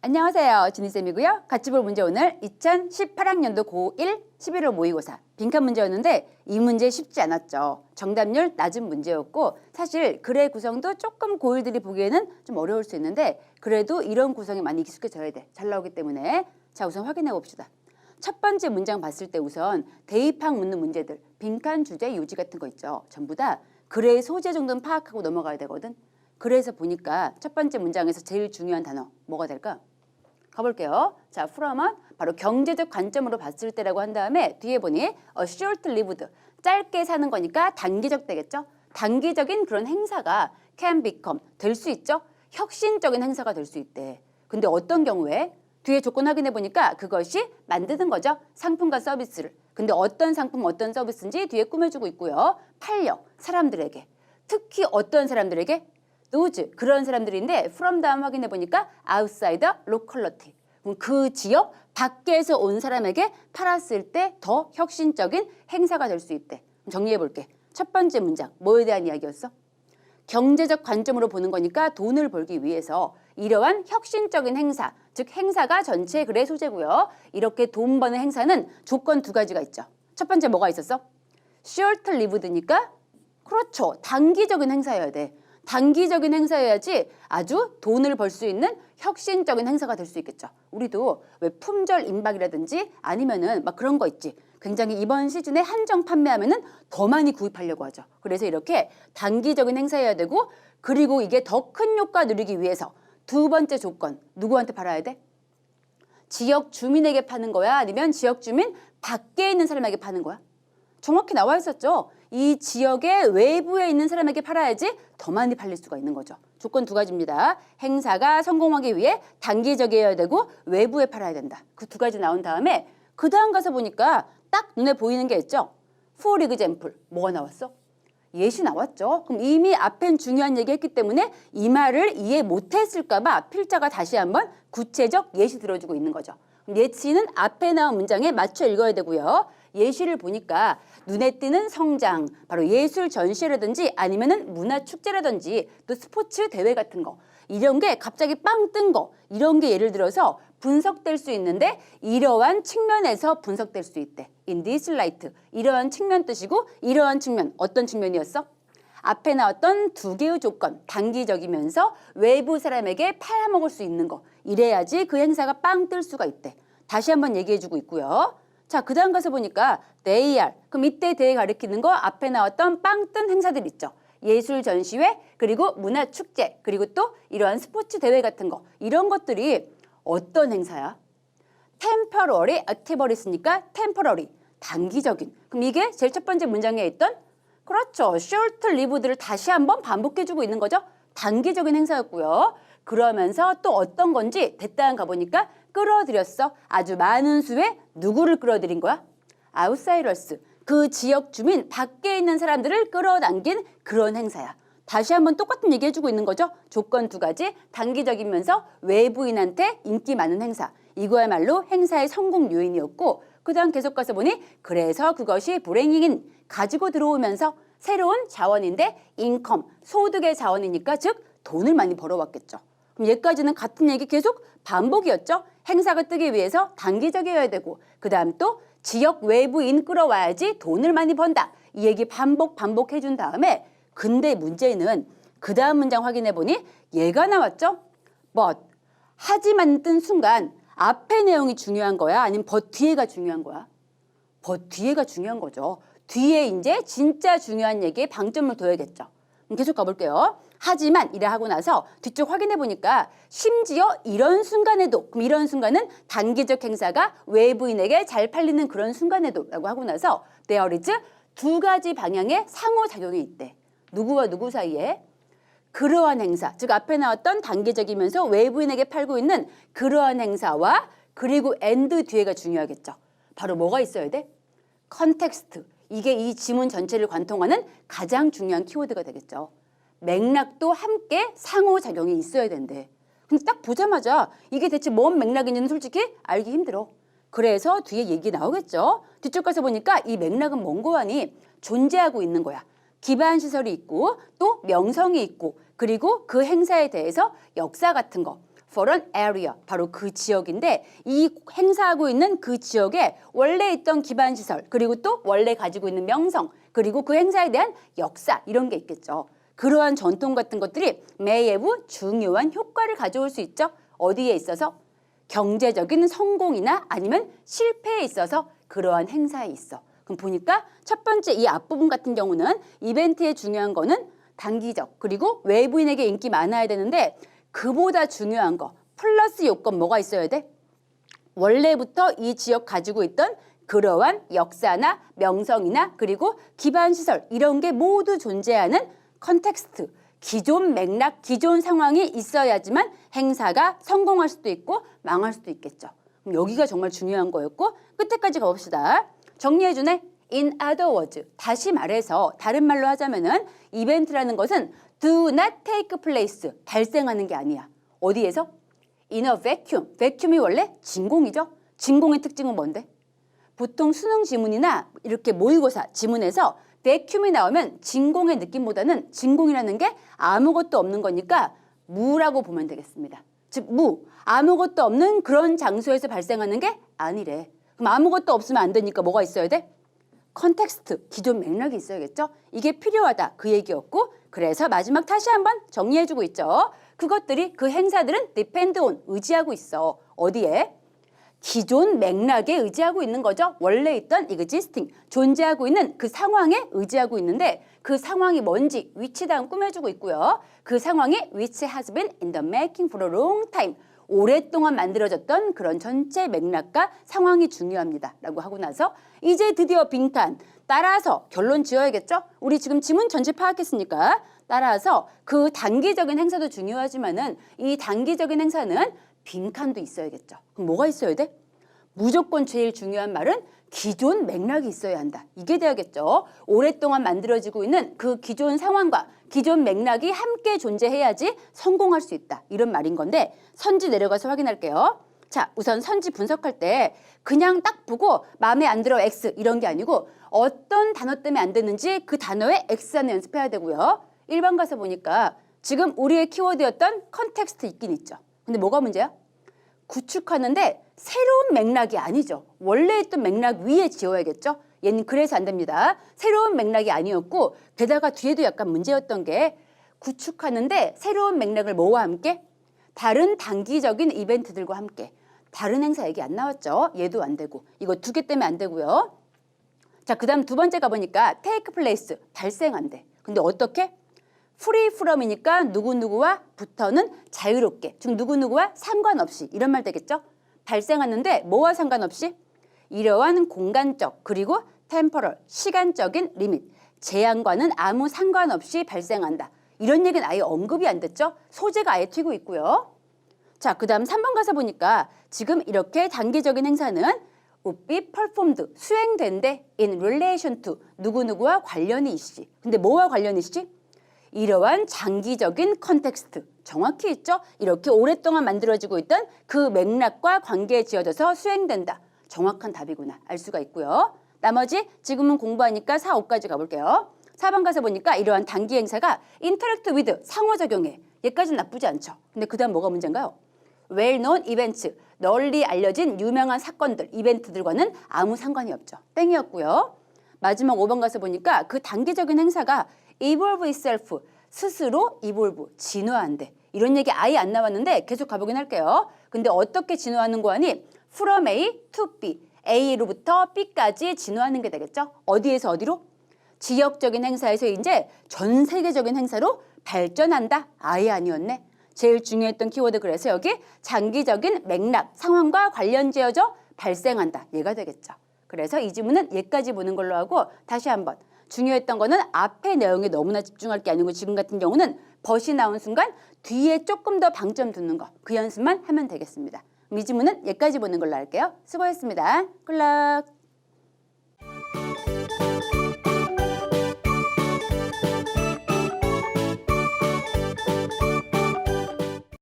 안녕하세요. 준희쌤이고요. 같이 볼 문제 오늘 2018학년도 고1 11월 모의고사 빈칸 문제였는데 이 문제 쉽지 않았죠. 정답률 낮은 문제였고 사실 글의 구성도 조금 고1들이 보기에는 좀 어려울 수 있는데 그래도 이런 구성이 많이 익숙해져야 돼. 잘 나오기 때문에 자 우선 확인해 봅시다. 첫 번째 문장 봤을 때 우선 대입학 묻는 문제들 빈칸 주제 요지 같은 거 있죠. 전부 다 글의 소재 정도는 파악하고 넘어가야 되거든. 그래서 보니까 첫 번째 문장에서 제일 중요한 단어 뭐가 될까? 가볼게요. 자, from은 바로 경제적 관점으로 봤을 때라고 한 다음에 뒤에 보니 a short-lived, 짧게 사는 거니까 단기적 되겠죠. 단기적인 그런 행사가 can become, 될 수 있죠. 혁신적인 행사가 될 수 있대. 근데 어떤 경우에? 뒤에 조건 확인해 보니까 그것이 만드는 거죠. 상품과 서비스를. 근데 어떤 상품, 어떤 서비스인지 뒤에 꾸며주고 있고요. 팔려, 사람들에게. 특히 어떤 사람들에게? those, 그런 사람들인데 from 다음 확인해 보니까 outsider locality. 그 지역 밖에서 온 사람에게 팔았을 때 더 혁신적인 행사가 될 수 있대. 정리해 볼게. 첫 번째 문장 뭐에 대한 이야기였어? 경제적 관점으로 보는 거니까 돈을 벌기 위해서 이러한 혁신적인 행사, 즉 행사가 전체 글의 소재고요. 이렇게 돈 버는 행사는 조건 두 가지가 있죠. 첫 번째 뭐가 있었어? short-lived니까 그렇죠. 단기적인 행사여야 돼. 단기적인 행사여야지 아주 돈을 벌 수 있는 혁신적인 행사가 될 수 있겠죠. 우리도 왜 품절 임박이라든지 아니면은 막 그런 거 있지. 굉장히 이번 시즌에 한정 판매하면은 더 많이 구입하려고 하죠. 그래서 이렇게 단기적인 행사여야 되고 그리고 이게 더 큰 효과 누리기 위해서 두 번째 조건 누구한테 팔아야 돼? 지역 주민에게 파는 거야? 아니면 지역 주민 밖에 있는 사람에게 파는 거야? 정확히 나와 있었죠. 이 지역의 외부에 있는 사람에게 팔아야지 더 많이 팔릴 수가 있는 거죠. 조건 두 가지입니다. 행사가 성공하기 위해 단기적이어야 되고 외부에 팔아야 된다. 그 두 가지 나온 다음에 그 다음 가서 보니까 딱 눈에 보이는 게 있죠. For example, 뭐가 나왔어? 예시 나왔죠. 그럼 이미 앞엔 중요한 얘기 했기 때문에 이 말을 이해 못했을까 봐 필자가 다시 한번 구체적 예시 들어주고 있는 거죠. 예시는 앞에 나온 문장에 맞춰 읽어야 되고요. 예시를 보니까 눈에 띄는 성장, 바로 예술 전시라든지 아니면은 문화 축제라든지 또 스포츠 대회 같은 거 이런 게 갑자기 빵 뜬 거 이런 게 예를 들어서 분석될 수 있는데 이러한 측면에서 분석될 수 있대. In this light. 이러한 측면 뜻이고 이러한 측면 어떤 측면이었어? 앞에 나왔던 두 개의 조건 단기적이면서 외부 사람에게 팔아먹을 수 있는 거 이래야지 그 행사가 빵 뜰 수가 있대. 다시 한번 얘기해주고 있고요. 자, 그 다음 가서 보니까 they are. 그럼 이때 they 가리키는 거 앞에 나왔던 빵 뜬 행사들 있죠. 예술 전시회 그리고 문화 축제 그리고 또 이러한 스포츠 대회 같은 거 이런 것들이 어떤 행사야? temporary activity니까 temporary 단기적인. 그럼 이게 제일 첫 번째 문장에 있던 그렇죠. short-lived를 다시 한번 반복해주고 있는 거죠. 단기적인 행사였고요. 그러면서 또 어떤 건지 됐다는 가보니까 끌어들였어. 아주 많은 수의 누구를 끌어들인 거야? outsiders. 그 지역 주민 밖에 있는 사람들을 끌어당긴 그런 행사야. 다시 한번 똑같은 얘기 해주고 있는 거죠. 조건 두 가지 단기적이면서 외부인한테 인기 많은 행사. 이거야말로 행사의 성공 요인이었고 그 다음 계속 가서 보니 그래서 그것이 브레잉인 가지고 들어오면서 새로운 자원인데 인컴 소득의 자원이니까 즉 돈을 많이 벌어왔겠죠. 그럼 얘까지는 같은 얘기 계속 반복이었죠. 행사가 뜨기 위해서 단기적이어야 되고 그 다음 또 지역 외부인 끌어와야지 돈을 많이 번다. 이 얘기 반복해준 다음에 근데 문제는 그 다음 문장 확인해 보니 얘가 나왔죠. but 하지만 뜬 순간 앞의 내용이 중요한 거야? 아니면 but 뒤에가 중요한 거야? but 뒤에가 중요한 거죠. 뒤에 이제 진짜 중요한 얘기에 방점을 둬야겠죠. 계속 가볼게요. 하지만 이래 하고 나서 뒤쪽 확인해 보니까 심지어 이런 순간에도 그럼 이런 순간은 단기적 행사가 외부인에게 잘 팔리는 그런 순간에도 라고 하고 나서 there is 두 가지 방향의 상호작용이 있대. 누구와 누구 사이에? 그러한 행사, 즉 앞에 나왔던 단기적이면서 외부인에게 팔고 있는 그러한 행사와 그리고 and 뒤에가 중요하겠죠. 바로 뭐가 있어야 돼? 컨텍스트. 이게 이 지문 전체를 관통하는 가장 중요한 키워드가 되겠죠. 맥락도 함께 상호작용이 있어야 된대. 근데 딱 보자마자 이게 대체 뭔 맥락인지는 솔직히 알기 힘들어. 그래서 뒤에 얘기 나오겠죠. 뒤쪽 가서 보니까 이 맥락은 뭔고 하니 존재하고 있는 거야. 기반 시설이 있고 또 명성이 있고 그리고 그 행사에 대해서 역사 같은 거 for an area. 바로 그 지역인데 이 행사하고 있는 그 지역에 원래 있던 기반 시설 그리고 또 원래 가지고 있는 명성 그리고 그 행사에 대한 역사 이런 게 있겠죠. 그러한 전통 같은 것들이 may have 중요한 효과를 가져올 수 있죠. 어디에 있어서? 경제적인 성공이나 아니면 실패에 있어서 그러한 행사에 있어. 그럼 보니까 첫 번째 이 앞부분 같은 경우는 이벤트의 중요한 거는 단기적 그리고 외부인에게 인기 많아야 되는데 그보다 중요한 거 플러스 요건 뭐가 있어야 돼? 원래부터 이 지역 가지고 있던 그러한 역사나 명성이나 그리고 기반 시설 이런 게 모두 존재하는 컨텍스트, 기존 맥락, 기존 상황이 있어야지만 행사가 성공할 수도 있고 망할 수도 있겠죠. 그럼 여기가 정말 중요한 거였고 끝에까지 가봅시다. 정리해주네. In other words, 다시 말해서 다른 말로 하자면은 이벤트라는 것은 do not take place, 발생하는 게 아니야. 어디에서? In a vacuum. vacuum이 원래 진공이죠. 진공의 특징은 뭔데? 보통 수능 지문이나 이렇게 모의고사 지문에서 vacuum이 나오면 진공의 느낌보다는 진공이라는 게 아무것도 없는 거니까 무라고 보면 되겠습니다. 즉 무, 아무것도 없는 그런 장소에서 발생하는 게 아니래. 그럼 아무것도 없으면 안 되니까 뭐가 있어야 돼? 컨텍스트, 기존 맥락이 있어야겠죠? 이게 필요하다 그 얘기였고 그래서 마지막 다시 한번 정리해주고 있죠. 그것들이 그 행사들은 depend on, 의지하고 있어. 어디에? 기존 맥락에 의지하고 있는 거죠. 원래 있던 existing, 존재하고 있는 그 상황에 의지하고 있는데 그 상황이 뭔지 위치 다음 꾸며주고 있고요. 그 상황이 which has been in the making for a long time. 오랫동안 만들어졌던 그런 전체 맥락과 상황이 중요합니다. 라고 하고 나서 이제 드디어 빈칸. 따라서 결론 지어야겠죠? 우리 지금 지문 전체 파악했으니까 따라서 그 단기적인 행사도 중요하지만은 이 단기적인 행사는 빈칸도 있어야겠죠. 그럼 뭐가 있어야 돼? 무조건 제일 중요한 말은 기존 맥락이 있어야 한다. 이게 돼야겠죠. 오랫동안 만들어지고 있는 그 기존 상황과 기존 맥락이 함께 존재해야지 성공할 수 있다. 이런 말인 건데 선지 내려가서 확인할게요. 자, 우선 선지 분석할 때 그냥 딱 보고 마음에 안 들어 X 이런 게 아니고 어떤 단어 때문에 안 됐는지 그 단어에 X하는 연습해야 되고요. 1번 가서 보니까 지금 우리의 키워드였던 컨텍스트 있긴 있죠. 근데 뭐가 문제야? 구축하는데 새로운 맥락이 아니죠. 원래 있던 맥락 위에 지어야겠죠. 얘는 그래서 안 됩니다. 새로운 맥락이 아니었고 게다가 뒤에도 약간 문제였던 게 구축하는데 새로운 맥락을 뭐와 함께? 다른 단기적인 이벤트들과 함께. 다른 행사 얘기 안 나왔죠. 얘도 안 되고. 이거 두 개 때문에 안 되고요. 자, 그 다음 두 번째 가보니까 take place, 발생한대. 근데 어떻게? free from이니까 누구누구와 부터는 자유롭게, 즉 누구누구와 상관없이 이런 말 되겠죠? 발생하는데 뭐와 상관없이? 이러한 공간적 그리고 temporal, 시간적인 리밋, 제한과는 아무 상관없이 발생한다. 이런 얘기는 아예 언급이 안 됐죠? 소재가 아예 튀고 있고요. 자, 그 다음 3번 가서 보니까 지금 이렇게 단기적인 행사는 would be performed, 수행된대 in relation to, 누구누구와 관련이 있지. 근데 뭐와 관련이 있지? 이러한 장기적인 컨텍스트, 정확히 있죠? 이렇게 오랫동안 만들어지고 있던 그 맥락과 관계에 지어져서 수행된다. 정확한 답이구나 알 수가 있고요. 나머지 지금은 공부하니까 4, 5까지 가볼게요. 4번 가서 보니까 이러한 단기 행사가 interact with, 상호작용해. 얘까지는 나쁘지 않죠. 근데 그 다음 뭐가 문제인가요? well-known events, 널리 알려진 유명한 사건들, 이벤트들과는 아무 상관이 없죠. 땡이었고요. 마지막 5번 가서 보니까 그 단기적인 행사가 evolve itself, 스스로 evolve, 진화한대. 이런 얘기 아예 안 나왔는데 계속 가보긴 할게요. 근데 어떻게 진화하는 거 아니? from A to B, A로부터 B까지 진화하는 게 되겠죠? 어디에서 어디로? 지역적인 행사에서 이제 전 세계적인 행사로 발전한다? 아예 아니었네. 제일 중요했던 키워드 그래서 여기 장기적인 맥락, 상황과 관련 지어져 발생한다. 얘가 되겠죠. 그래서 이 지문은 얘까지 보는 걸로 하고 다시 한번 중요했던 거는 앞에 내용에 너무나 집중할 게 아니고 지금 같은 경우는 벗이 나온 순간 뒤에 조금 더 방점 두는 거 그 연습만 하면 되겠습니다. 이 지문은 얘까지 보는 걸로 할게요. 수고했습니다. 굿락.